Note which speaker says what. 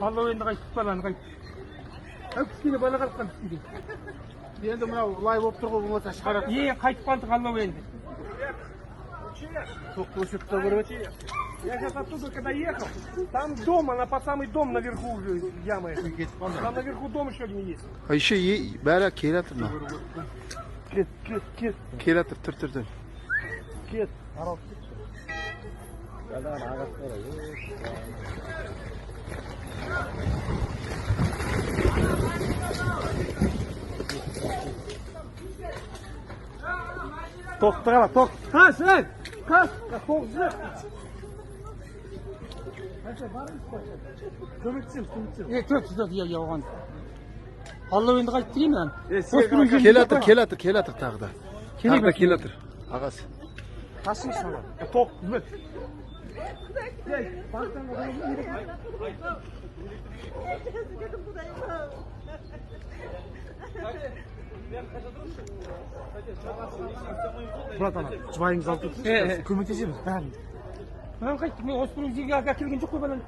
Speaker 1: Halloween'de qaytib balanı qaytib. Kішкене бала қалқан кішкене.
Speaker 2: Енді мынау лай болып тұр ғой, болмаса шығарады.
Speaker 1: Қайтып қалдық Halloween'де.
Speaker 2: Тоқты өшіп та көріп еді.
Speaker 1: Я сейчас оттуда, когда ехал, там дом, она под самый дом наверху уже яма. Там наверху дом еще один есть.
Speaker 3: Ha işe bana kelatır mı?
Speaker 1: Кет.
Speaker 3: Kelatır tır.
Speaker 1: Кет. Тоқты қара, тоқ. Қаш, әй! Қаш! Тоқ жүр! Көмектесем. Көмектесем, я оған. Halloween'de qaytып келейін мен.
Speaker 3: Kelatır tağda. Tağda kelatır. Ağası.
Speaker 1: Қашың шала. Тоқ, үміт. Брат ана, жұбайыңыз алып кетсін. Көмектесеміз бәрін. Мен қайттым, мен осы бір жерге келген жоқ қой балам.